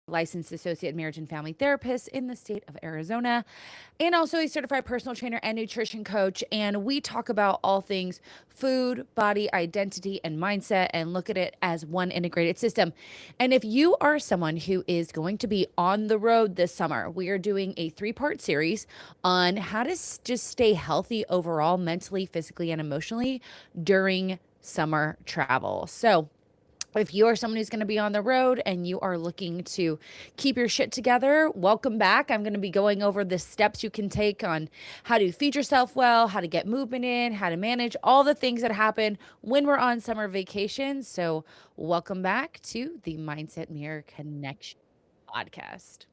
licensed associate marriage and family therapist in the state of Arizona, and also a certified personal trainer and nutrition coach. And we talk about all things food, body, identity, and mindset, and look at it as one integrated system. And if you are someone who is going to be on the road this summer, we are doing a 3-part series on how to just stay healthy overall, mentally, physically, and emotionally during summer travel. So if you are someone who's going to be on the road and you are looking to keep your shit together, welcome back. I'm going to be going over the steps you can take on how to feed yourself well, how to get movement in, how to manage all the things that happen when we're on summer vacation. So welcome back to the Mindset Mirror Connection podcast.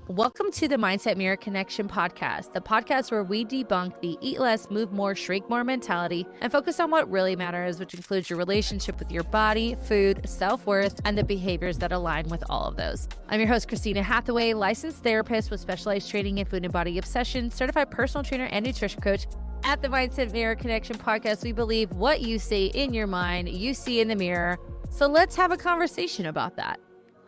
Welcome to the Mindset Mirror Connection podcast, the podcast where we debunk the eat less, move more, shrink more mentality and focus on what really matters, which includes your relationship with your body, food, self-worth, and the behaviors that align with all of those. I'm your host, Christina Hathaway, licensed therapist with specialized training in food and body obsession, certified personal trainer and nutrition coach. At the Mindset Mirror Connection podcast, we believe what you say in your mind, you see in the mirror. So let's have a conversation about that.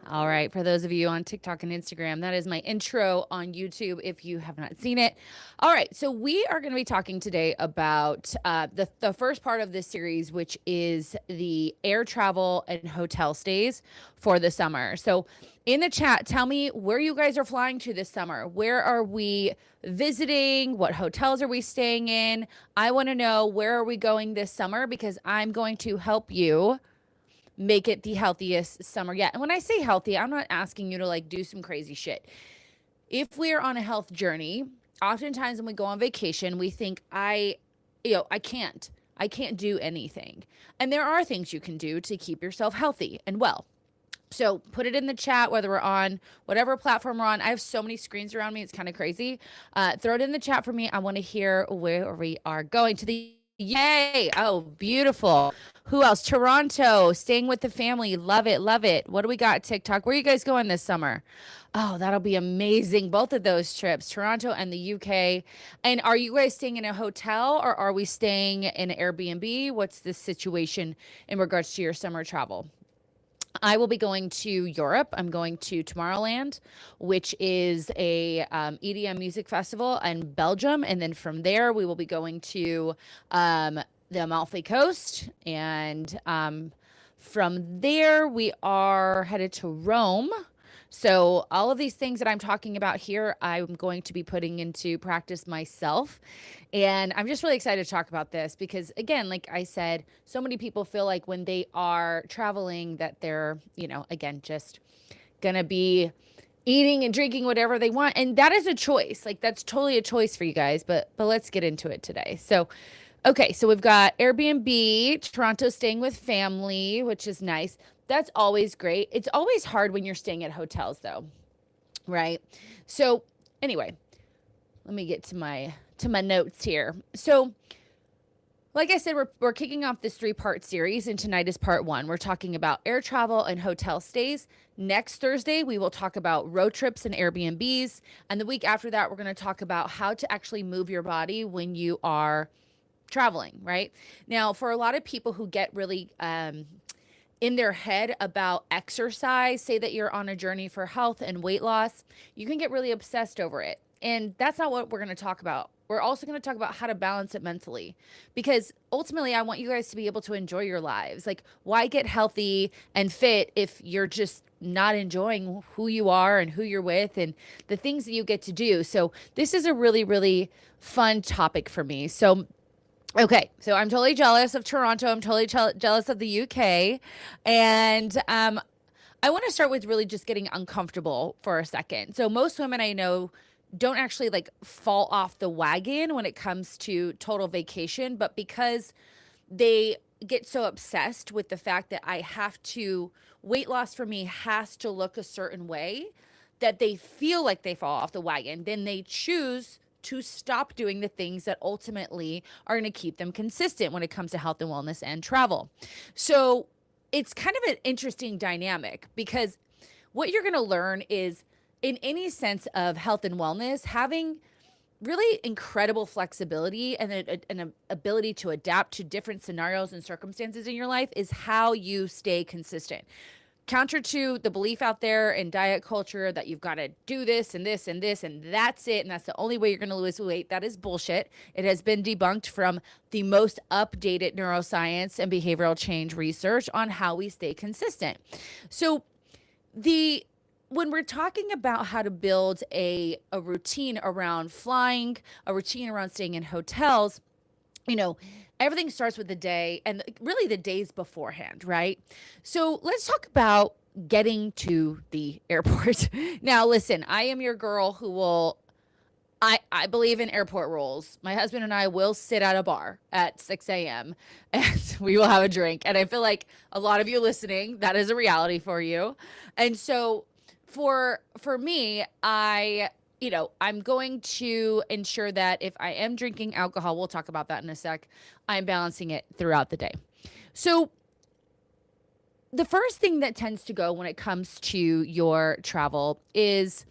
All right, for those of you on TikTok and Instagram, that is my intro on YouTube if you have not seen it. All right, so we are going to be talking today about the first part of this series, which is the air travel and hotel stays for the summer. So in the chat, tell me where you guys are flying to this summer. Where are we visiting? What hotels are we staying in? I want to know, where are we going this summer, because I'm going to help you make it the healthiest summer yet. And when I say healthy, I'm not asking you to like do some crazy shit. If we're on a health journey, oftentimes when we go on vacation, we think I can't do anything. And there are things you can do to keep yourself healthy and well. So put it in the chat, whether we're on whatever platform we're on. I have so many screens around me. It's kind of crazy. Throw it in the chat for me. I want to hear where we are going to the Yay. Oh, beautiful. Who else? Toronto, staying with the family. Love it. Love it. What do we got? TikTok. Where are you guys going this summer? Oh, that'll be amazing. Both of those trips, Toronto and the UK. And are you guys staying in a hotel or are we staying in an Airbnb? What's the situation in regards to your summer travel? I will be going to Europe. I'm going to Tomorrowland, which is a EDM music festival in Belgium. And then from there, we will be going to the Amalfi Coast. And from there, we are headed to Rome. So all of these things that I'm talking about here, I'm going to be putting into practice myself. And I'm just really excited to talk about this because, again, like I said, so many people feel like when they are traveling that they're, again, just going to be eating and drinking whatever they want. And that is a choice. Like, that's totally a choice for you guys. But let's get into it today. So, okay, so we've got Airbnb, Toronto, staying with family, which is nice. That's always great. It's always hard when you're staying at hotels, though, right? So anyway, let me get to my notes here. So like I said, we're kicking off this 3-part series, and tonight is part 1. We're talking about air travel and hotel stays. Next Thursday, we will talk about road trips and Airbnbs. And the week after that, we're going to talk about how to actually move your body when you are traveling, right? Now, for a lot of people who get really in their head about exercise, say that you're on a journey for health and weight loss, you can get really obsessed over it. And that's not what we're going to talk about. We're also going to talk about how to balance it mentally, because ultimately I want you guys to be able to enjoy your lives. Like, why get healthy and fit if you're just not enjoying who you are and who you're with and the things that you get to do? So this is a really, really fun topic for me. So okay, so I'm totally jealous of Toronto. I'm totally jealous of the UK. And I want to start with really just getting uncomfortable for a second. So most women I know don't actually like fall off the wagon when it comes to total vacation, but because they get so obsessed with the fact that weight loss for me has to look a certain way, that they feel like they fall off the wagon, then they choose to stop doing the things that ultimately are going to keep them consistent when it comes to health and wellness and travel. So it's kind of an interesting dynamic, because what you're going to learn is, in any sense of health and wellness, having really incredible flexibility and an ability to adapt to different scenarios and circumstances in your life is how you stay consistent. counter to the belief out there in diet culture that you've got to do this and this and this and that's it, and that's the only way you're going to lose weight. That is bullshit. It has been debunked from the most updated neuroscience and behavioral change research on how we stay consistent. So when we're talking about how to build a routine around flying, a routine around staying in hotels, everything starts with the day and really the days beforehand, right? So let's talk about getting to the airport. Now, listen, I am your girl who will, I believe in airport rules. My husband and I will sit at a bar at 6 a.m. and we will have a drink. And I feel like a lot of you listening, that is a reality for you. And so for me, I'm going to ensure that if I am drinking alcohol, we'll talk about that in a sec, I'm balancing it throughout the day. So the first thing that tends to go when it comes to your travel is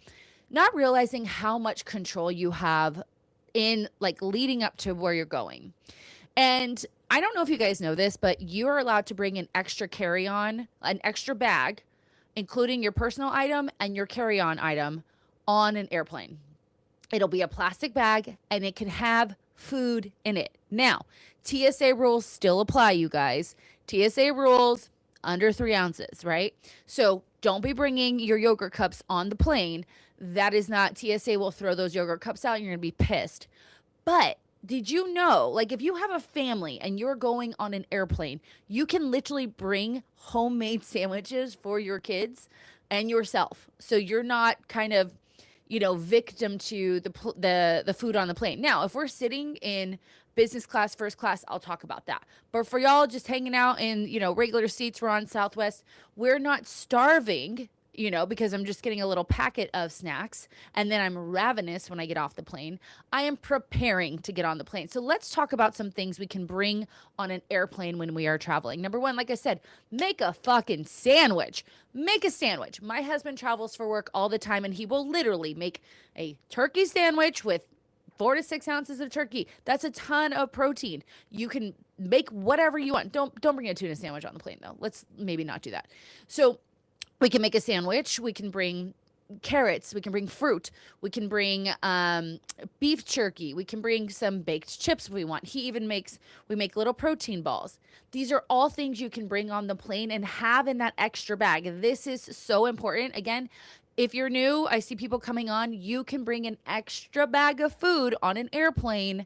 not realizing how much control you have in like leading up to where you're going. And I don't know if you guys know this, but you're allowed to bring an extra carry-on, an extra bag, including your personal item and your carry-on item on an airplane. It'll be a plastic bag and it can have food in it. Now, TSA rules still apply, you guys. TSA rules under 3 ounces, right? So don't be bringing your yogurt cups on the plane. That is not, TSA will throw those yogurt cups out and you're gonna be pissed. But did you know, like if you have a family and you're going on an airplane, you can literally bring homemade sandwiches for your kids and yourself. So you're not kind of, victim to the food on the plane. Now, if we're sitting in business class, first class, I'll talk about that. But for y'all just hanging out in, regular seats, we're on Southwest, we're not starving, because I'm just getting a little packet of snacks and then I'm ravenous when I get off the plane. I am preparing to get on the plane. So let's talk about some things we can bring on an airplane when we are traveling. Number one, like I said, make a fucking sandwich. Make a sandwich. My husband travels for work all the time and he will literally make a turkey sandwich with 4 to 6 ounces of turkey. That's a ton of protein. You can make whatever you want. Don't bring a tuna sandwich on the plane though. Let's maybe not do that. So we can make a sandwich. We can bring carrots. We can bring fruit. We can bring beef jerky. We can bring some baked chips if we want. We make little protein balls. These are all things you can bring on the plane and have in that extra bag. This is so important. Again, if you're new, I see people coming on, you can bring an extra bag of food on an airplane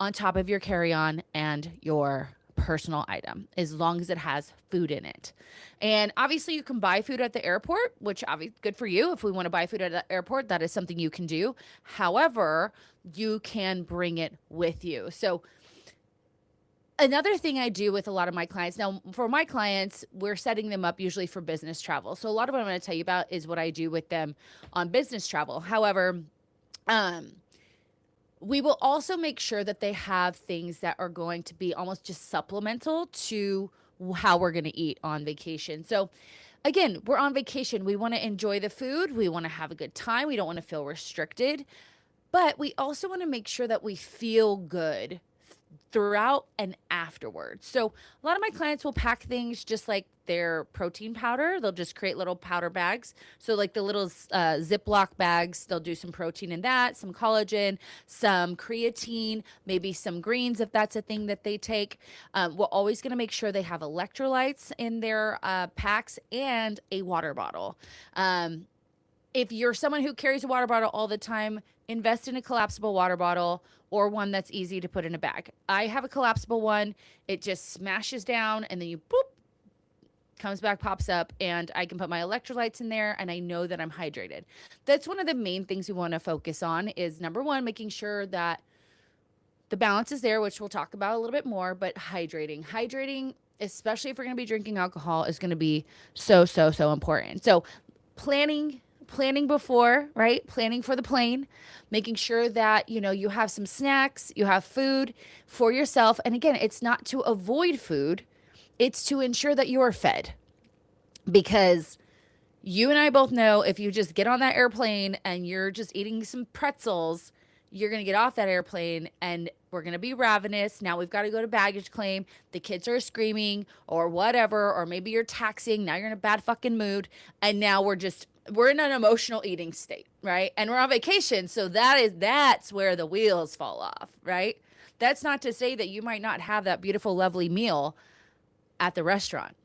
on top of your carry-on and your personal item, as long as it has food in it. And obviously you can buy food at the airport, which obviously good for you. If we want to buy food at the airport, that is something you can do. However, you can bring it with you. So another thing I do with a lot of my clients, now for my clients, we're setting them up usually for business travel. So a lot of what I'm going to tell you about is what I do with them on business travel. However, we will also make sure that they have things that are going to be almost just supplemental to how we're going to eat on vacation. So again, we're on vacation. We want to enjoy the food. We want to have a good time. We don't want to feel restricted, but we also want to make sure that we feel good throughout and afterwards. So a lot of my clients will pack things just like their protein powder. They'll just create little powder bags. So like the little Ziploc bags, they'll do some protein in that, some collagen, some creatine, maybe some greens if that's a thing that they take. We're always going to make sure they have electrolytes in their packs and a water bottle. If you're someone who carries a water bottle all the time, invest in a collapsible water bottle or one that's easy to put in a bag. I have a collapsible one. It just smashes down and then you boop, comes back, pops up, and I can put my electrolytes in there and I know that I'm hydrated. That's one of the main things we want to focus on is number one, making sure that the balance is there, which we'll talk about a little bit more, but hydrating. Hydrating, especially if we're going to be drinking alcohol, is going to be so, so, so important. So planning before, right? Planning for the plane, making sure that, you have some snacks, you have food for yourself. And again, it's not to avoid food. It's to ensure that you are fed, because you and I both know if you just get on that airplane and you're just eating some pretzels, you're going to get off that airplane and we're going to be ravenous. Now we've got to go to baggage claim. The kids are screaming or whatever, or maybe you're taxing. Now you're in a bad fucking mood. And now we're in an emotional eating state, right? And we're on vacation. So that's where the wheels fall off, right? That's not to say that you might not have that beautiful, lovely meal at the restaurant.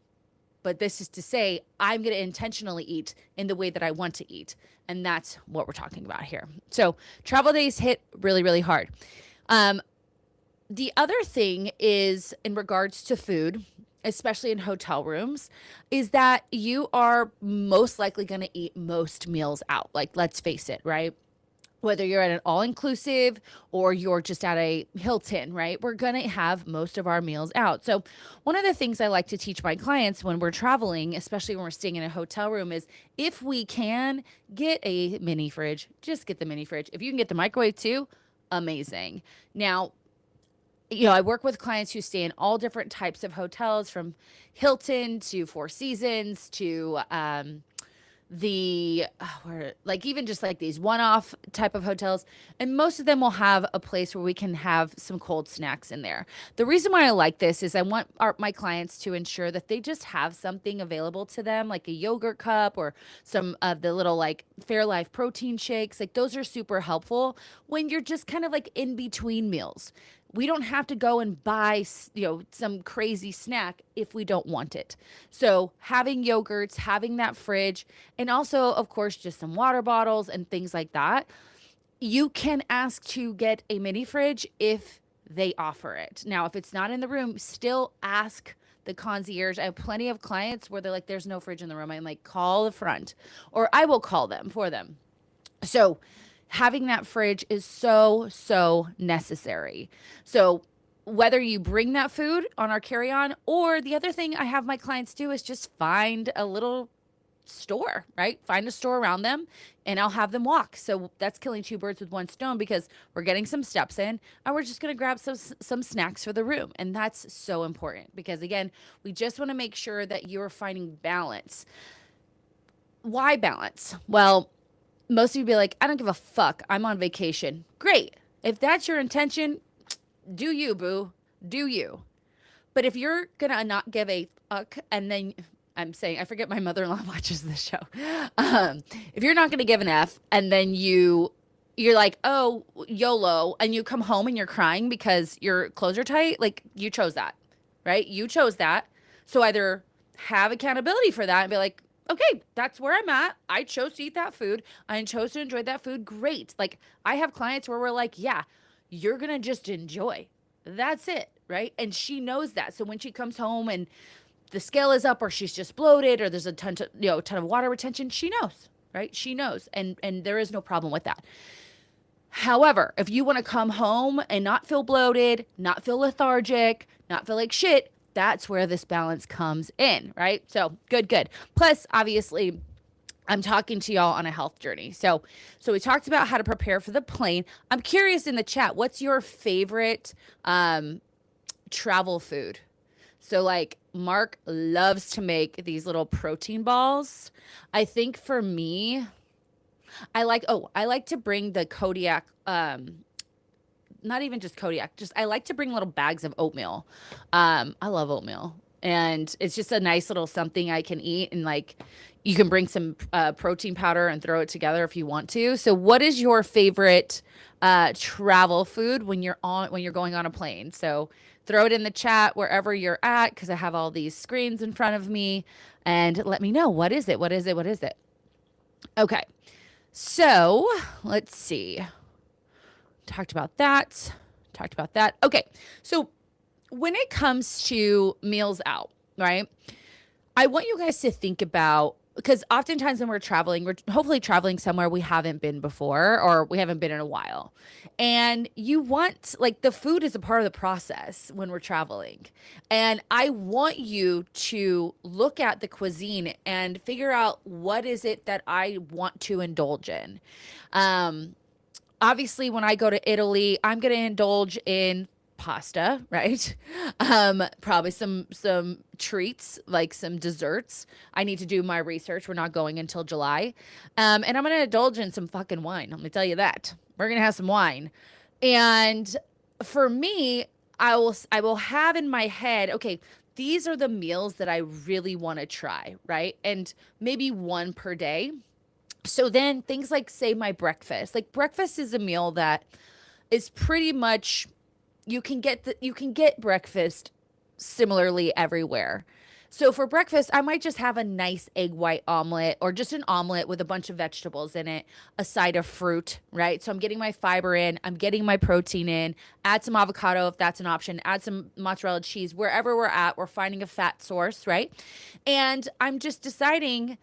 But this is to say, I'm going to intentionally eat in the way that I want to eat. And that's what we're talking about here. So travel days hit really, really hard. The other thing is in regards to food, especially in hotel rooms, is that you are most likely going to eat most meals out. Like, let's face it, right? Whether you're at an all-inclusive or you're just at a Hilton, right? We're going to have most of our meals out. So one of the things I like to teach my clients when we're traveling, especially when we're staying in a hotel room, is if we can get a mini fridge, just get the mini fridge. If you can get the microwave too, amazing. Now, I work with clients who stay in all different types of hotels, from Hilton to Four Seasons to even just like these one-off type of hotels, and most of them will have a place where we can have some cold snacks in there. The reason why I like this is I want my clients to ensure that they just have something available to them, like a yogurt cup or some of the little like Fairlife protein shakes. Like, those are super helpful when you're just kind of like in between meals. We don't have to go and buy, some crazy snack if we don't want it. So having yogurts, having that fridge, and also, of course, just some water bottles and things like that. You can ask to get a mini fridge if they offer it. Now, if it's not in the room, still ask the concierge. I have plenty of clients where they're like, there's no fridge in the room. I'm like, call the front, or I will call them for them. So having that fridge is so necessary. So whether you bring that food on our carry-on, or the other thing I have my clients do is just find a little store, right? Find a store around them and I'll have them walk. So that's killing two birds with one stone, because we're getting some steps in and we're just going to grab some snacks for the room. And that's so important, because again, we just want to make sure that you're finding balance. Why balance? Well, most of you be like, I don't give a fuck. I'm on vacation. Great. If that's your intention, do you, boo. Do you. But if you're going to not give a fuck, and then I'm saying, I forget my mother-in-law watches this show. If you're not going to give an F, and then you're like, oh, YOLO, and you come home and you're crying because your clothes are tight, like, you chose that, right? You chose that. So either have accountability for that and be like, okay, that's where I'm at. I chose to eat that food. I chose to enjoy that food. Great. Like, I have clients where we're like, yeah, you're going to just enjoy. That's it, right? And she knows that. So when she comes home and the scale is up, or she's just bloated, or there's a ton of water retention, she knows, right? She knows. And there is no problem with that. However, if you want to come home and not feel bloated, not feel lethargic, not feel like shit, that's where this balance comes in, right? So good. Plus, obviously, I'm talking to y'all on a health journey. So we talked about how to prepare for the plane. I'm curious in the chat, what's your favorite travel food? So like, Mark loves to make these little protein balls. I think for me, I like to bring the Kodiak, not even just Kodiak, I like to bring little bags of oatmeal. I love oatmeal, and it's just a nice little something I can eat. And like, you can bring some protein powder and throw it together if you want to. So what is your favorite travel food when you're going on a plane? So throw it in the chat wherever you're at, because I have all these screens in front of me, and let me know, what is it? Okay. So let's see. Talked about that. Okay. So when it comes to meals out, right? I want you guys to think about, because oftentimes when we're traveling, we're hopefully traveling somewhere we haven't been before, or we haven't been in a while. And you want, like, the food is a part of the process when we're traveling. And I want you to look at the cuisine and figure out, what is it that I want to indulge in? Obviously, when I go to Italy, I'm going to indulge in pasta, right? Probably some treats, like some desserts. I need to do my research. We're not going until July. And I'm going to indulge in some fucking wine. I'm going to tell you that. we're going to have some wine. And for me, I will have in my head, okay, these are the meals that I really want to try, right? And maybe one per day. So then things like, say, my breakfast. Like, breakfast is a meal that is pretty much, you can get breakfast similarly everywhere. So for breakfast, I might just have a nice egg white omelet, or just an omelet with a bunch of vegetables in it, a side of fruit, right? So I'm getting my fiber in, I'm getting my protein in, add some avocado if that's an option, add some mozzarella cheese. Wherever we're at, we're finding a fat source, right? And I'm just deciding,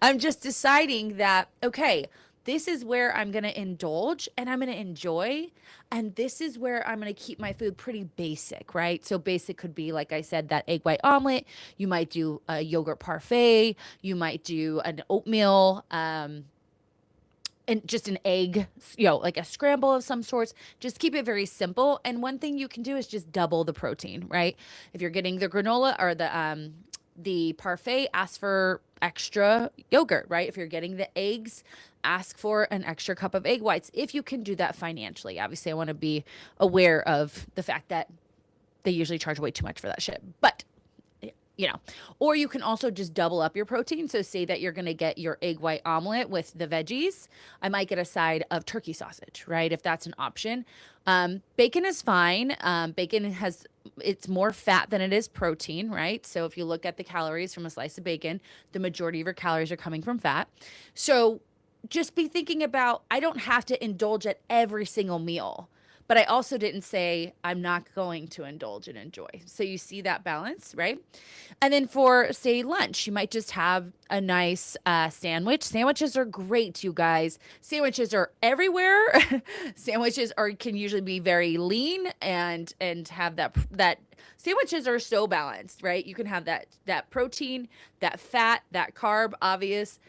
I'm just deciding that, okay, this is where I'm going to indulge and I'm going to enjoy. And this is where I'm going to keep my food pretty basic, right? So basic could be, like I said, that egg white omelet. You might do a yogurt parfait. You might do an oatmeal, and just an egg, like a scramble of some sorts. Just keep it very simple. And one thing you can do is just double the protein, right? If you're getting the granola or the parfait, ask for extra yogurt, right? If you're getting the eggs, ask for an extra cup of egg whites if you can do that financially. Obviously, I want to be aware of the fact that they usually charge way too much for that shit. But or you can also just double up your protein. So say that you're going to get your egg white omelet with the veggies. I might get a side of turkey sausage, right? If that's an option. Bacon is fine. Bacon it's more fat than it is protein, right? So if you look at the calories from a slice of bacon, the majority of your calories are coming from fat. So just be thinking about, I don't have to indulge at every single meal. But I also didn't say I'm not going to indulge and enjoy. So you see that balance, right? And then for, say, lunch, you might just have a nice sandwich. Sandwiches are great, you guys. Sandwiches are everywhere. Sandwiches can usually be very lean and have that. Sandwiches are so balanced, right? You can have that protein, that fat, that carb, obvious,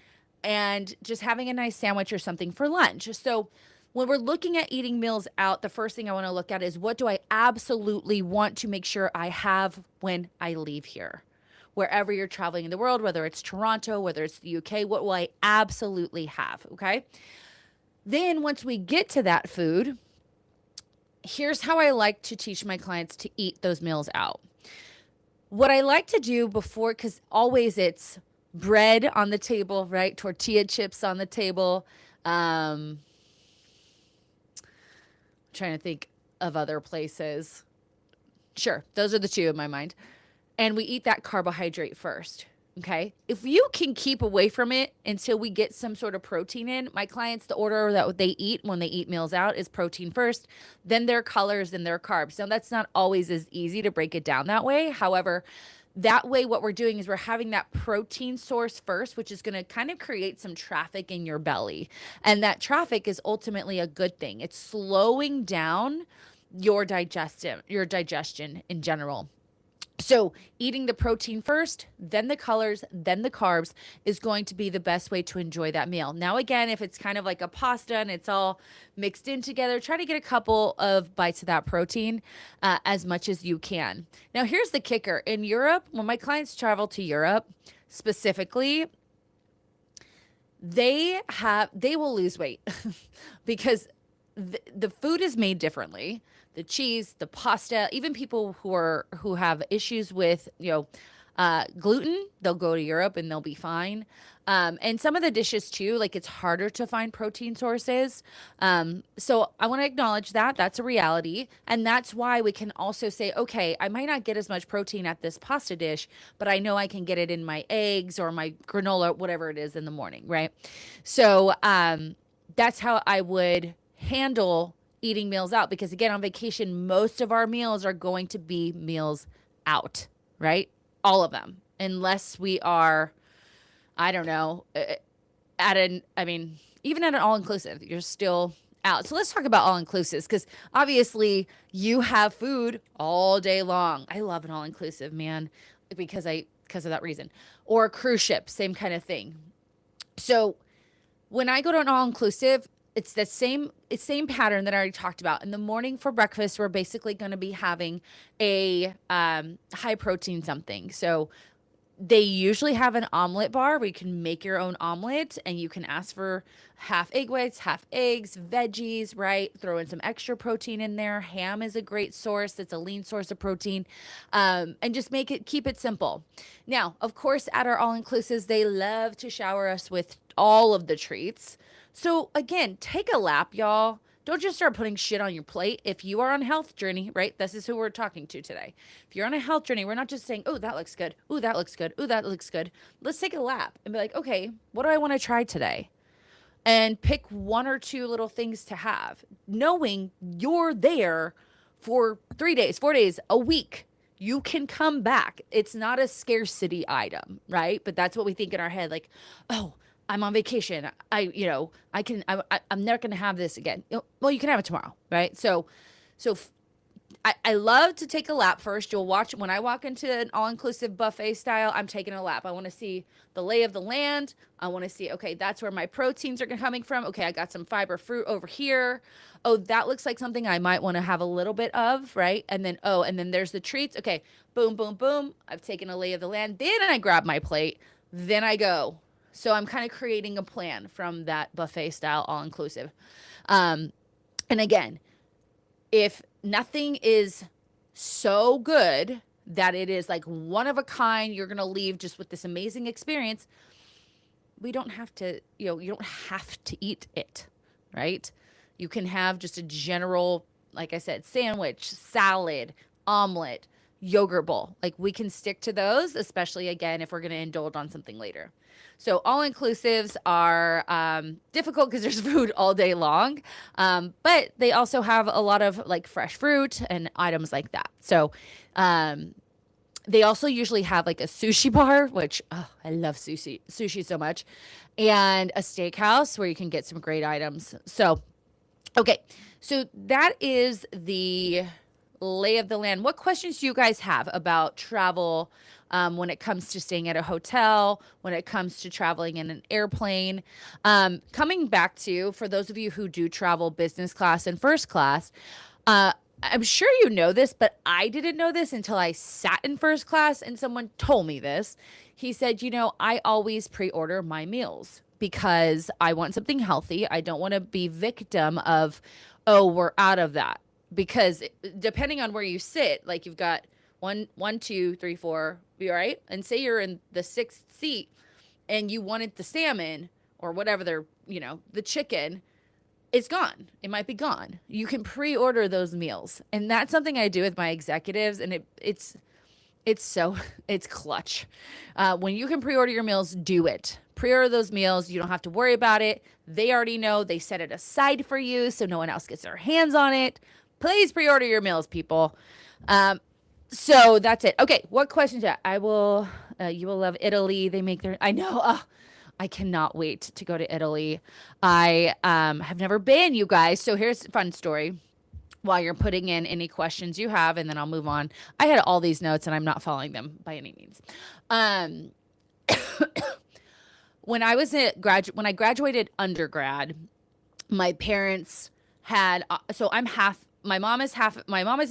and just having a nice sandwich or something for lunch. So when we're looking at eating meals out, the first thing I want to look at is, what do I absolutely want to make sure I have when I leave here? Wherever you're traveling in the world, whether it's Toronto, whether it's the UK, what will I absolutely have? Okay. Then once we get to that food, here's how I like to teach my clients to eat those meals out. What I like to do before, because always it's bread on the table, right? Tortilla chips on the table. Trying to think of other places. Sure, those are the two in my mind. And we eat that carbohydrate first, okay? If you can keep away from it until we get some sort of protein in, my clients, the order that they eat when they eat meals out is protein first, then their colors, then their carbs. Now, that's not always as easy to break it down that way. However, that way, what we're doing is we're having that protein source first, which is going to kind of create some traffic in your belly. And that traffic is ultimately a good thing. It's slowing down your digestion in general. So eating the protein first, then the colors, then the carbs is going to be the best way to enjoy that meal. Now, again, if it's kind of like a pasta and it's all mixed in together, try to get a couple of bites of that protein as much as you can. Now, here's the kicker. In Europe, when my clients travel to Europe specifically, they will lose weight because the food is made differently. The cheese, the pasta, even people who have issues with gluten, they'll go to Europe and they'll be fine. And some of the dishes too, like, it's harder to find protein sources. So I want to acknowledge that that's a reality. And that's why we can also say, okay, I might not get as much protein at this pasta dish, but I know I can get it in my eggs or my granola, whatever it is in the morning, right? So that's how I would handle eating meals out, because again, on vacation, most of our meals are going to be meals out, right? All of them, unless we are, I don't know, even at an all-inclusive, you're still out. So let's talk about all-inclusives, because obviously you have food all day long. I love an all-inclusive, man, because of that reason. Or a cruise ship, same kind of thing. So when I go to an all-inclusive, it's the same pattern that I already talked about. In the morning for breakfast, we're basically going to be having a high protein something. So They usually have an omelet bar where you can make your own omelet and you can ask for half egg whites, half eggs, veggies, right? Throw in some extra protein in there. Ham is a great source. It's a lean source of protein. And just keep it simple. Now, of course, at our all inclusives, they love to shower us with all of the treats. So again, take a lap, y'all. Don't just start putting shit on your plate. If you are on a health journey, right? This is who we're talking to today. If you're on a health journey, we're not just saying, oh, that looks good. Oh, that looks good. Oh, that looks good. Let's take a lap and be like, okay, what do I want to try today? And pick one or two little things to have, knowing you're there for 3 days, 4 days, a week. You can come back. It's not a scarcity item, right? But that's what we think in our head, like, oh, I'm on vacation. I'm never going to have this again. Well, you can have it tomorrow, right? So I love to take a lap first. You'll watch when I walk into an all-inclusive buffet style, I'm taking a lap. I want to see the lay of the land. I want to see, okay, that's where my proteins are coming from. Okay, I got some fiber fruit over here. Oh, that looks like something I might want to have a little bit of, right? And then there's the treats. Okay, boom, boom, boom. I've taken a lay of the land. Then I grab my plate. Then I go. So I'm kind of creating a plan from that buffet style all-inclusive. And again, if nothing is so good that it is like one of a kind, you're going to leave just with this amazing experience, we don't have to, you don't have to eat it, right? You can have just a general, like I said, sandwich, salad, omelet, yogurt bowl. Like we can stick to those, especially again, if we're going to indulge on something later. So all inclusives are difficult because there's food all day long, but they also have a lot of like fresh fruit and items like that. So they also usually have like a sushi bar, which I love sushi so much, and a steakhouse where you can get some great items. So, okay, so that is the lay of the land. What questions do you guys have about travel when it comes to staying at a hotel, when it comes to traveling in an airplane? Coming back to, for those of you who do travel business class and first class, I'm sure you know this, but I didn't know this until I sat in first class and someone told me this. He said, I always pre-order my meals because I want something healthy. I don't want to be victim of, oh, we're out of that. Because depending on where you sit, like you've got one, two, three, four, right? And say you're in the sixth seat and you wanted the salmon or whatever the chicken, it's gone. It might be gone. You can pre-order those meals. And that's something I do with my executives. And it's clutch. When you can pre-order your meals, do it. Pre-order those meals. You don't have to worry about it. They already know. They set it aside for you so no one else gets their hands on it. Please pre-order your meals, people. So that's it. Okay, what questions? You will love Italy. They make I know. I cannot wait to go to Italy. I have never been, you guys. So here's a fun story while you're putting in any questions you have, and then I'll move on. I had all these notes, and I'm not following them by any means. When I graduated undergrad, my parents had, so my mom is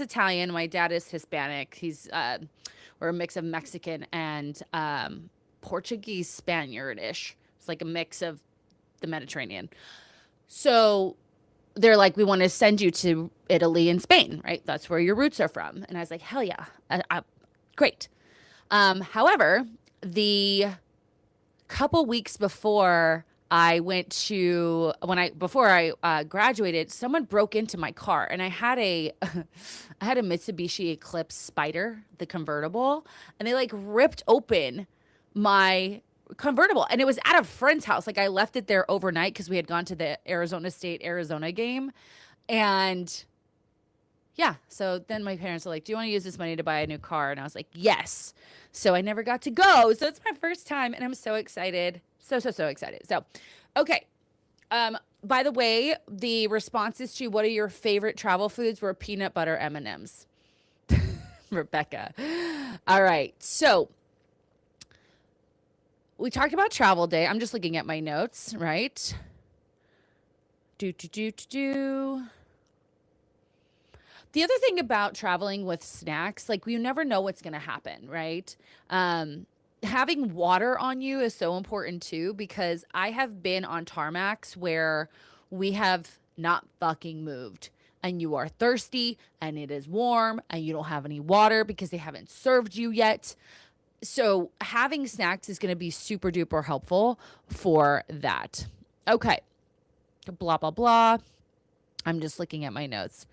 Italian. My dad is Hispanic. We're a mix of Mexican and Portuguese Spaniard-ish. It's like a mix of the Mediterranean. So they're like, we want to send you to Italy and Spain, right? That's where your roots are from. And I was like, hell yeah, great. However, the couple weeks before I graduated, someone broke into my car, and I had a Mitsubishi Eclipse Spider, the convertible, and they like ripped open my convertible, and it was at a friend's house. Like I left it there overnight because we had gone to the Arizona game, and yeah. So then my parents were like, "Do you want to use this money to buy a new car?" And I was like, "Yes." So I never got to go. So it's my first time, and I'm so excited. So excited. So, okay. By the way, the responses to what are your favorite travel foods were peanut butter M&Ms. Rebecca. All right. So we talked about travel day. I'm just looking at my notes, right? The other thing about traveling with snacks, like you never know what's going to happen, right? having water on you is so important too, because I have been on tarmacs where we have not fucking moved and you are thirsty and it is warm and you don't have any water because they haven't served you yet. So having snacks is going to be super duper helpful for that. Okay. Blah, blah, blah. I'm just looking at my notes.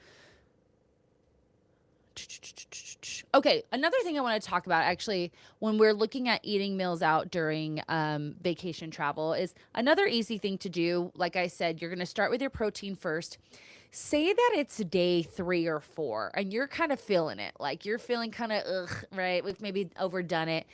Okay, another thing I want to talk about actually when we're looking at eating meals out during vacation travel is another easy thing to do. Like I said, you're going to start with your protein first. Say that it's day 3 or 4 and you're kind of feeling it. Like you're feeling kind of ugh, right? We've maybe overdone it.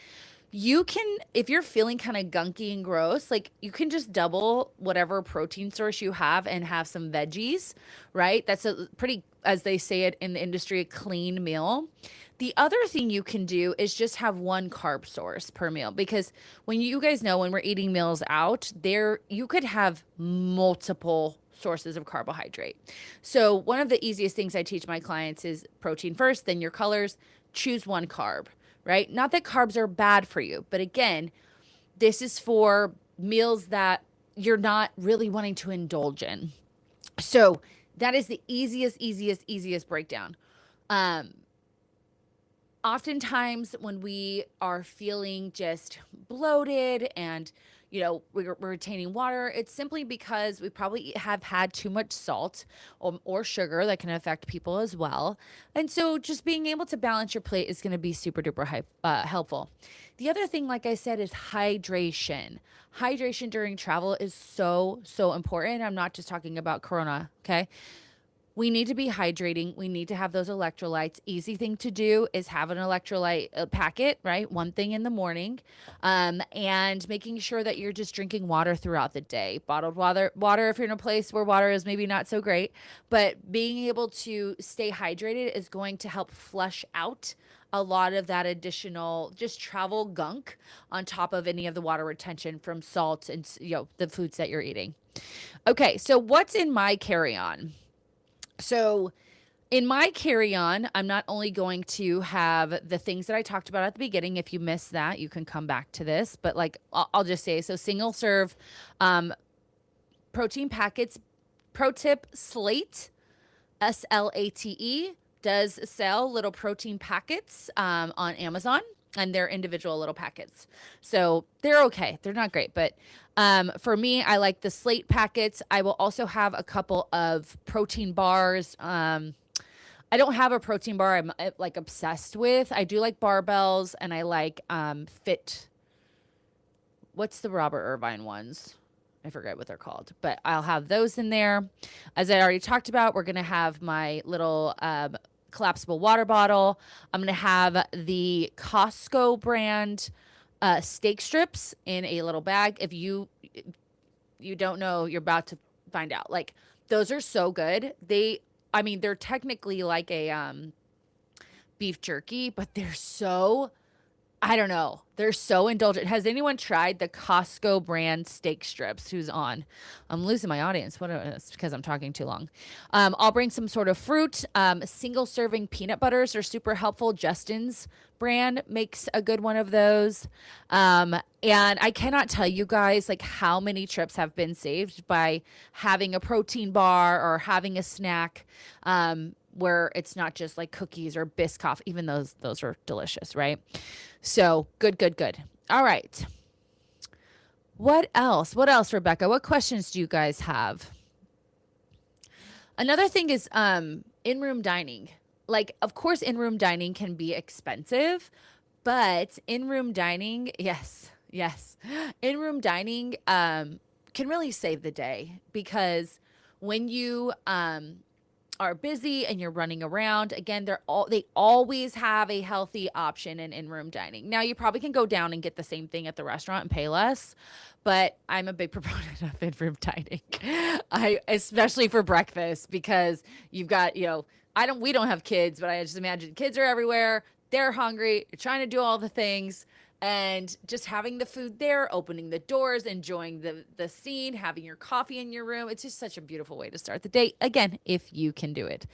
You can, if you're feeling kind of gunky and gross, like you can just double whatever protein source you have and have some veggies, right? That's a pretty, as they say it in the industry, a clean meal. The other thing you can do is just have one carb source per meal, because when you guys know when we're eating meals out, there you could have multiple sources of carbohydrate. So one of the easiest things I teach my clients is protein first, then your colors, choose one carb, right? Not that carbs are bad for you, but again, this is for meals that you're not really wanting to indulge in. So that is the easiest breakdown. Oftentimes when we are feeling just bloated and we're retaining water, it's simply because we probably have had too much salt or sugar that can affect people as well. And so just being able to balance your plate is going to be super duper helpful. The other thing, like I said, is hydration. Hydration during travel is so important. I'm not just talking about Corona, okay? We need to be hydrating. We need to have those electrolytes. Easy thing to do is have an electrolyte packet, right? One thing in the morning, and making sure that you're just drinking water throughout the day. Bottled water if you're in a place where water is maybe not so great, but being able to stay hydrated is going to help flush out a lot of that additional just travel gunk on top of any of the water retention from salt and the foods that you're eating. Okay, so what's in my carry-on? So in my carry-on, I'm not only going to have the things that I talked about at the beginning. If you missed that, you can come back to this. But like, I'll just say, so single serve protein packets. Pro tip, Slate, SLATE, does sell little protein packets on Amazon. And they're individual little packets. So they're okay. They're not great. But for me, I like the Slate packets. I will also have a couple of protein bars. I don't have a protein bar I'm like obsessed with. I do like barbells, and I like Fit. What's the Robert Irvine ones? I forget what they're called. But I'll have those in there. As I already talked about, we're going to have my little collapsible water bottle. I'm going to have the Costco brand steak strips in a little bag. If you don't know, you're about to find out. Like, those are so good. They're technically like a beef jerky, but they're so, I don't know. They're so indulgent. Has anyone tried the Costco brand steak strips? Who's on? I'm losing my audience. It's because I'm talking too long. I'll bring some sort of fruit. Single serving peanut butters are super helpful. Justin's brand makes a good one of those. And I cannot tell you guys like how many trips have been saved by having a protein bar or having a snack. Where it's not just like cookies or Biscoff, even those are delicious, right? So good. All right. What else, Rebecca? What questions do you guys have? Another thing is in-room dining. Like, of course, in-room dining can be expensive, but in-room dining, yes. In-room dining can really save the day, because when you are busy and you're running around, again, they always have a healthy option in room dining. Now, you probably can go down and get the same thing at the restaurant and pay less, but I'm a big proponent of in-room dining. Especially for breakfast, because you've got, we don't have kids, but I just imagine kids are everywhere. They're hungry. You're trying to do all the things. And just having the food there, opening the doors, enjoying the scene, having your coffee in your room. It's just such a beautiful way to start the day. Again, if you can do it.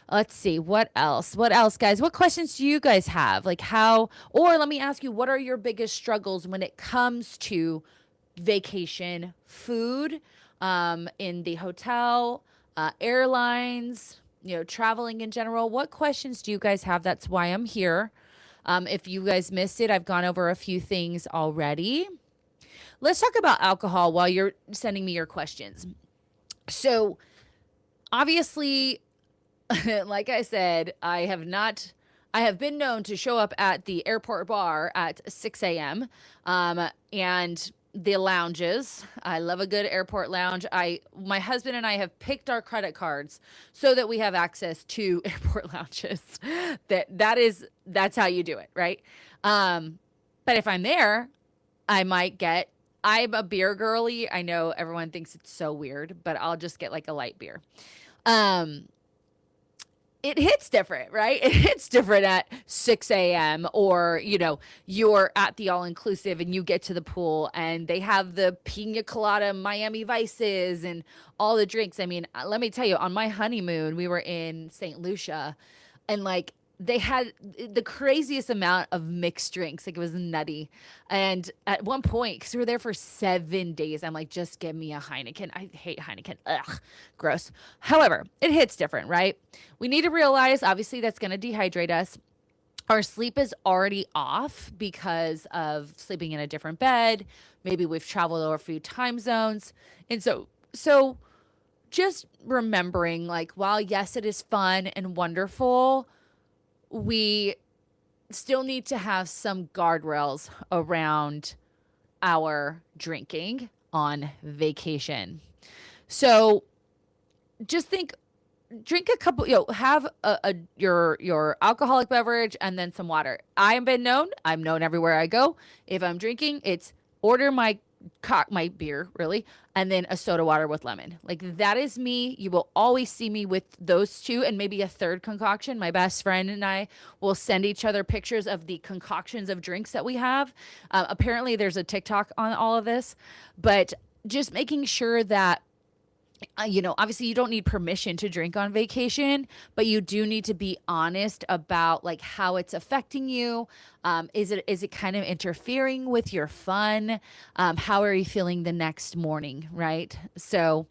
Let's see. What else? What else, guys? What questions do you guys have? Like how, or let me ask you, what are your biggest struggles when it comes to vacation food, in the hotel, airlines, traveling in general? What questions do you guys have? That's why I'm here. If you guys missed it, I've gone over a few things already. Let's talk about alcohol while you're sending me your questions. So, obviously, like I said, I have been known to show up at the airport bar at 6 a.m. And the lounges. I love a good airport lounge. My husband and I have picked our credit cards so that we have access to airport lounges. That's how you do it, right? But if I'm there, I'm a beer girly. I know everyone thinks it's so weird, but I'll just get like a light beer. It hits different, right? It hits different at 6 a.m. or, you're at the all-inclusive and you get to the pool and they have the pina colada Miami Vices and all the drinks. I mean, let me tell you, on my honeymoon, we were in St. Lucia and like they had the craziest amount of mixed drinks. Like it was nutty. And at one point, because we were there for 7 days, I'm like, just give me a Heineken. I hate Heineken. Ugh, gross. However, it hits different, right? We need to realize, obviously, that's going to dehydrate us. Our sleep is already off because of sleeping in a different bed. Maybe we've traveled over a few time zones. And so just remembering, like, while yes, it is fun and wonderful, we still need to have some guardrails around our drinking on vacation. So just drink a couple, have your alcoholic beverage and then some water. I'm known everywhere I go. If I'm drinking, it's order my beer, really, and then a soda water with lemon. Like that is me. You will always see me with those two and maybe a third concoction. My best friend and I will send each other pictures of the concoctions of drinks that we have. Apparently there's a TikTok on all of this, but just making sure that obviously you don't need permission to drink on vacation, but you do need to be honest about like how it's affecting you. Is it kind of interfering with your fun? How are you feeling the next morning, right? So,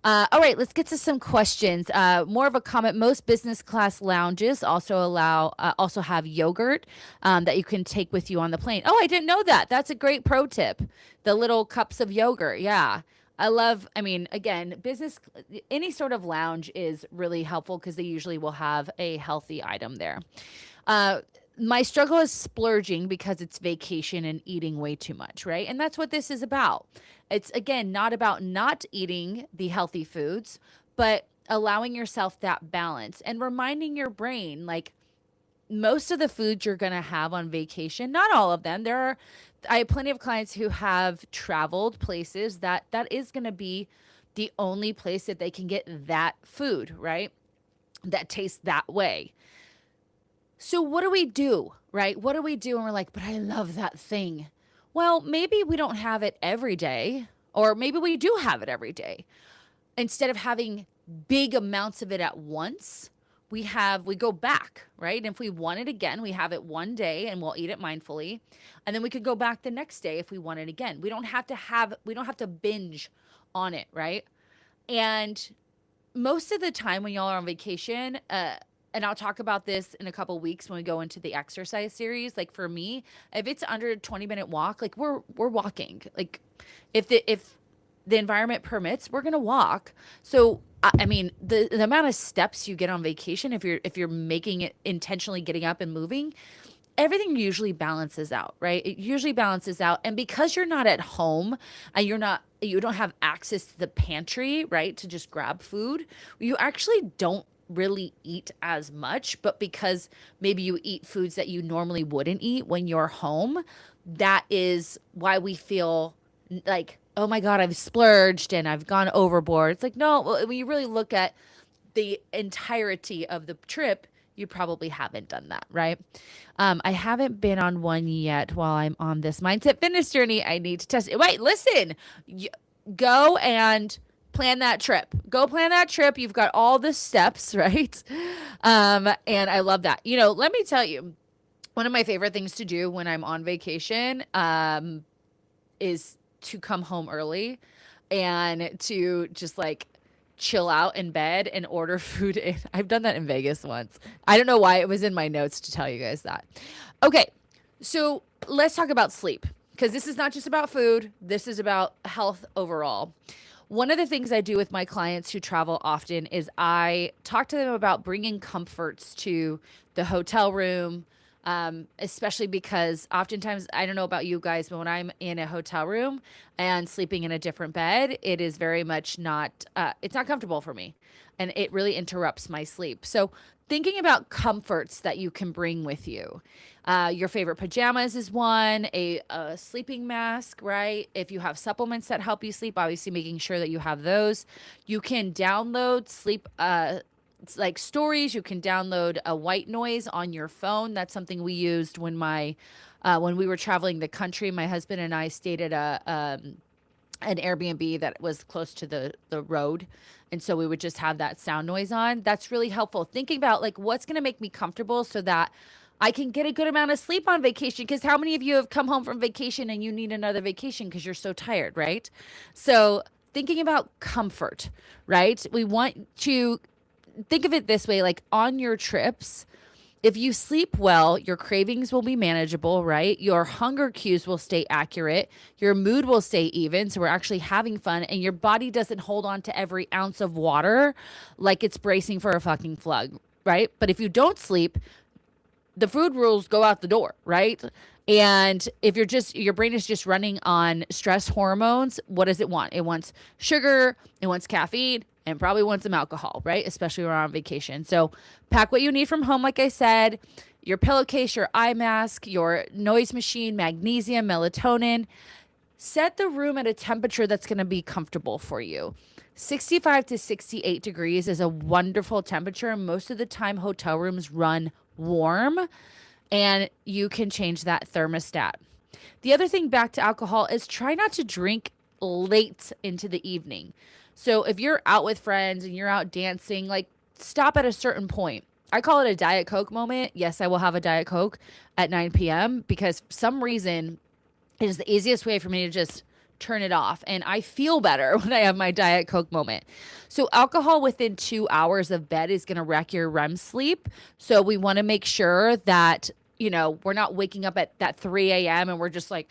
all right, let's get to some questions. More of a comment. Most business class lounges also have yogurt that you can take with you on the plane. Oh, I didn't know that. That's a great pro tip. The little cups of yogurt. Yeah. Again, any sort of lounge is really helpful because they usually will have a healthy item there. My struggle is splurging because it's vacation and eating way too much, right? And that's what this is about. It's, again, not about not eating the healthy foods, but allowing yourself that balance and reminding your brain, like, most of the foods you're going to have on vacation, not all of them. I have plenty of clients who have traveled places that is going to be the only place that they can get that food, right? That tastes that way. So what do we do, right? What do we do? And we're like, but I love that thing. Well, maybe we don't have it every day, or maybe we do have it every day. Instead of having big amounts of it at once, we go back, right? And if we want it again, we have it one day and we'll eat it mindfully. And then we could go back the next day if we want it again. We don't have to binge on it, right? And most of the time when y'all are on vacation, and I'll talk about this in a couple weeks when we go into the exercise series. Like for me, if it's under a 20-minute walk, like we're walking. Like if the environment permits, we're going to walk. So the amount of steps you get on vacation, if you're making it intentionally getting up and moving, everything usually balances out, right? It usually balances out. And because you're not at home and you don't have access to the pantry, right, to just grab food, you actually don't really eat as much. But because maybe you eat foods that you normally wouldn't eat when you're home, that is why we feel like, oh my God, I've splurged and I've gone overboard. It's like, no, when you really look at the entirety of the trip, you probably haven't done that, right? I haven't been on one yet while I'm on this mindset fitness journey. I need to test it. Wait, listen, go and plan that trip. Go plan that trip. You've got all the steps, right? And I love that. Let me tell you, one of my favorite things to do when I'm on vacation is to come home early and to just like chill out in bed and order food in. I've done that in Vegas once. I don't know why it was in my notes to tell you guys that. Okay, so let's talk about sleep, because this is not just about food. This is about health overall. One of the things I do with my clients who travel often is I talk to them about bringing comforts to the hotel room, especially because oftentimes, I don't know about you guys, but when I'm in a hotel room and sleeping in a different bed, it is very much not, it's not comfortable for me, and it really interrupts my sleep. So thinking about comforts that you can bring with you. Your favorite pajamas is one, a sleeping mask, right? If you have supplements that help you sleep, obviously making sure that you have those. You can download sleep like stories. You can download a white noise on your phone. That's something we used when we were traveling the country. My husband and I stayed at an Airbnb that was close to the road. And so we would just have that sound noise on. That's really helpful. Thinking about like what's going to make me comfortable so that I can get a good amount of sleep on vacation. Because how many of you have come home from vacation and you need another vacation because you're so tired, right? So thinking about comfort, right? We want to think of it this way, like on your trips, if you sleep well, your cravings will be manageable, right? Your hunger cues will stay accurate. Your mood will stay even. So we're actually having fun, and your body doesn't hold on to every ounce of water like it's bracing for a fucking flood, right? But if you don't sleep, the food rules go out the door, right? And if your brain is just running on stress hormones, what does it want? It wants sugar, it wants caffeine, and probably wants some alcohol, right? Especially when we're on vacation. So pack what you need from home, like I said, your pillowcase, your eye mask, your noise machine, magnesium, melatonin. Set the room at a temperature that's going to be comfortable for you. 65 to 68 degrees is a wonderful temperature. Most of the time, hotel rooms run warm, and you can change that thermostat. The other thing, back to alcohol, is try not to drink late into the evening. So if you're out with friends and you're out dancing, like stop at a certain point. I call it a Diet Coke moment. Yes, I will have a Diet Coke at 9 p.m. because for some reason it is the easiest way for me to just turn it off. And I feel better when I have my Diet Coke moment. So alcohol within 2 hours of bed is going to wreck your REM sleep. So we want to make sure that, we're not waking up at that 3 a.m. and we're just like,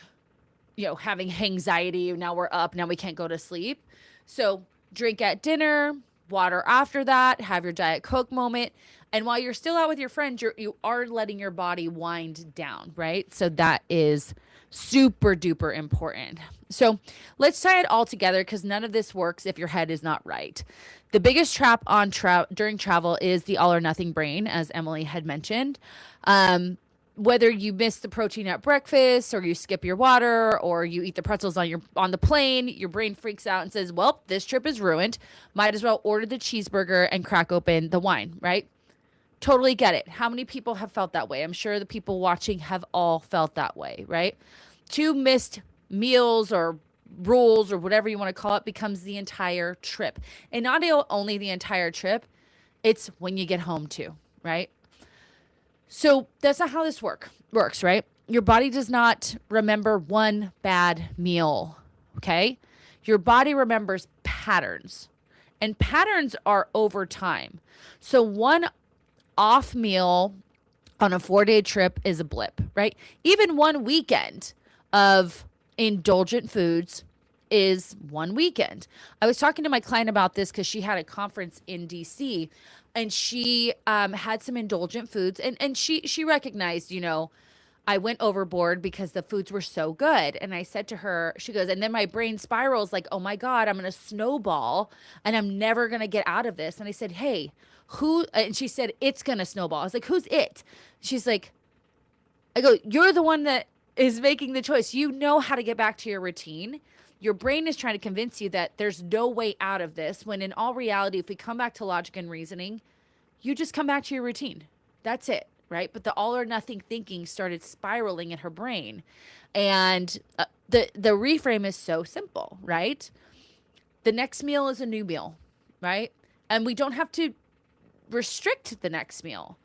having anxiety. Now we're up. Now we can't go to sleep. So drink at dinner, water after that, have your Diet Coke moment. And while you're still out with your friends, you are letting your body wind down, right? So that is super duper important. So let's tie it all together, because none of this works if your head is not right. The biggest trap on during travel is the all or nothing brain, as Emily had mentioned. Whether you miss the protein at breakfast, or you skip your water, or you eat the pretzels on the plane, your brain freaks out and says, well, this trip is ruined. Might as well order the cheeseburger and crack open the wine, right? Totally get it. How many people have felt that way? I'm sure the people watching have all felt that way, right? 2 missed meals or rules or whatever you want to call it becomes the entire trip. And not only the entire trip, it's when you get home too, right? So that's not how this works, right? Your body does not remember one bad meal, okay? Your body remembers patterns, and patterns are over time. So one off meal on a 4-day trip is a blip, right? Even one weekend of indulgent foods is one weekend. I was talking to my client about this because she had a conference in DC, and she had some indulgent foods, and she recognized, I went overboard because the foods were so good. And I said to her, she goes, and then my brain spirals like, oh my God, I'm going to snowball and I'm never going to get out of this. And I said, hey, and she said, it's going to snowball. I was like, who's it? She's like, I go, you're the one that is making the choice. You know how to get back to your routine. Your brain is trying to convince you that there's no way out of this, when in all reality, if we come back to logic and reasoning, you just come back to your routine. That's it, right? But the all or nothing thinking started spiraling in her brain. And the reframe is so simple, right? The next meal is a new meal, right? And we don't have to restrict the next meal.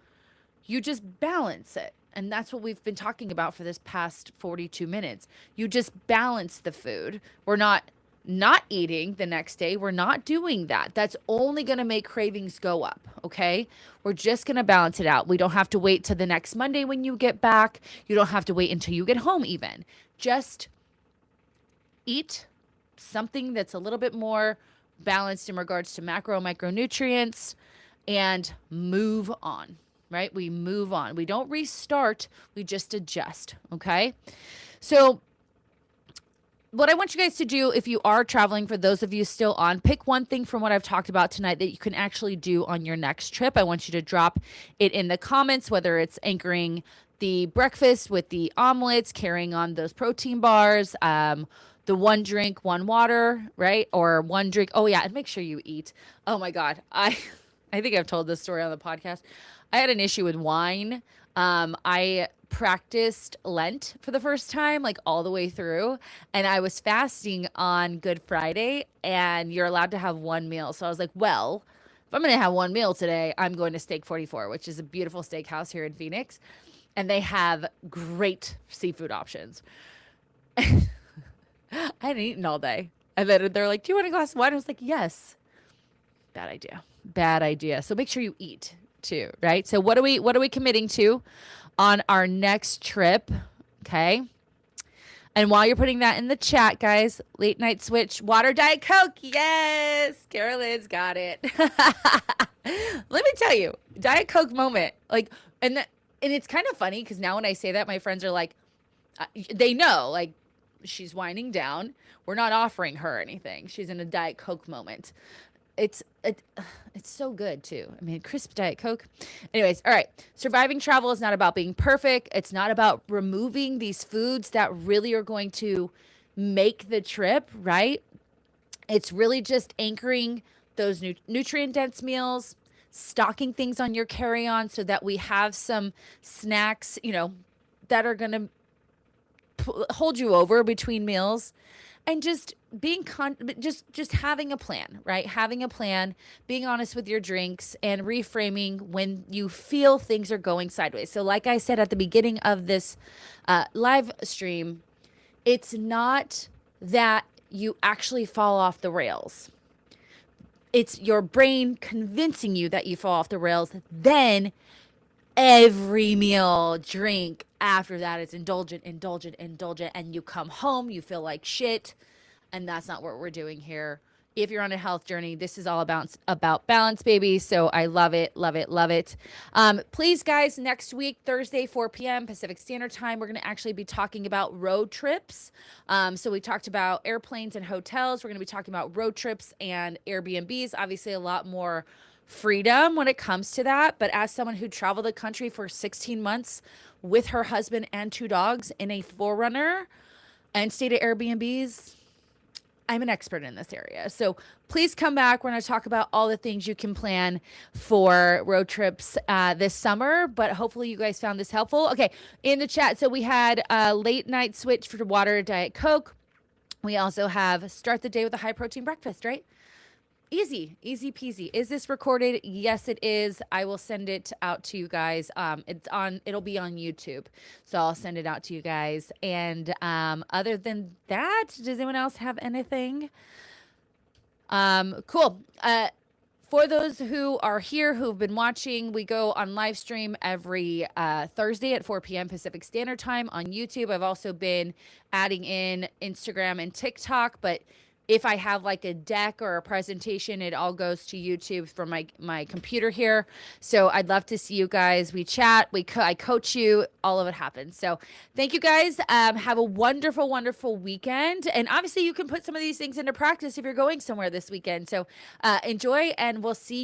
You just balance it. And that's what we've been talking about for this past 42 minutes. You just balance the food. We're not eating the next day. We're not doing that. That's only going to make cravings go up, okay? We're just going to balance it out. We don't have to wait till the next Monday when you get back. You don't have to wait until you get home even. Just eat something that's a little bit more balanced in regards to macro and micronutrients and move on, right? We move on. We don't restart, we just adjust, okay? So what I want you guys to do if you are traveling, for those of you still on, pick one thing from what I've talked about tonight that you can actually do on your next trip. I want you to drop it in the comments, whether it's anchoring the breakfast with the omelets, carrying on those protein bars, the one drink, one water, right? Or one drink. Oh yeah, and make sure you eat. Oh my God. I think I've told this story on the podcast. I had an issue with wine. I practiced Lent for the first time, like all the way through. And I was fasting on Good Friday, and you're allowed to have one meal. So I was like, well, if I'm going to have one meal today, I'm going to Steak 44, which is a beautiful steakhouse here in Phoenix. And they have great seafood options. I hadn't eaten all day. And then they're like, do you want a glass of wine? I was like, yes. Bad idea. Bad idea. So make sure you eat too, right? So what are we committing to on our next trip? Okay. And while you're putting that in the chat, guys, late night switch, water, Diet Coke. Yes. Carolyn's got it. Let me tell you, Diet Coke moment. Like, and it's kind of funny because now when I say that, my friends are like, they know, like, she's winding down. We're not offering her anything. She's in a Diet Coke moment. It's so good too. I mean, crisp Diet Coke. Anyways, all right. Surviving travel is not about being perfect. It's not about removing these foods that really are going to make the trip, right? It's really just anchoring those nutrient dense meals, stocking things on your carry-on so that we have some snacks, that are going to hold you over between meals, and just being just having a plan, right? Having a plan, being honest with your drinks, and reframing when you feel things are going sideways. So like I said at the beginning of this live stream, it's not that you actually fall off the rails. It's your brain convincing you that you fall off the rails. Then every meal, drink after that is indulgent, and you come home, you feel like shit, and that's not what we're doing here. If you're on a health journey, this is all about balance, baby. So I love it, love it, love it. Please, guys, next week, Thursday, 4 p.m. Pacific Standard Time, we're going to actually be talking about road trips. So we talked about airplanes and hotels. We're going to be talking about road trips and Airbnbs. Obviously, a lot more freedom when it comes to that. But as someone who traveled the country for 16 months with her husband and 2 dogs in a 4Runner and stayed at Airbnbs, I'm an expert in this area. So please come back. We're going to talk about all the things you can plan for road trips this summer, but hopefully you guys found this helpful. Okay, in the chat, so we had a late night switch for water, Diet Coke. We also have start the day with a high protein breakfast, right? Easy peasy. Is this recorded? Yes, it is. I will send it out to you guys. It'll be on YouTube. So I'll send it out to you guys. And other than that, does anyone else have anything? Cool. For those who are here, who've been watching, we go on live stream every Thursday at 4 p.m. Pacific Standard Time on YouTube. I've also been adding in Instagram and TikTok, but if I have like a deck or a presentation, it all goes to YouTube from my computer here. So I'd love to see you guys. We chat, I coach you, all of it happens. So thank you guys. Have a wonderful, wonderful weekend. And obviously you can put some of these things into practice if you're going somewhere this weekend. So enjoy, and we'll see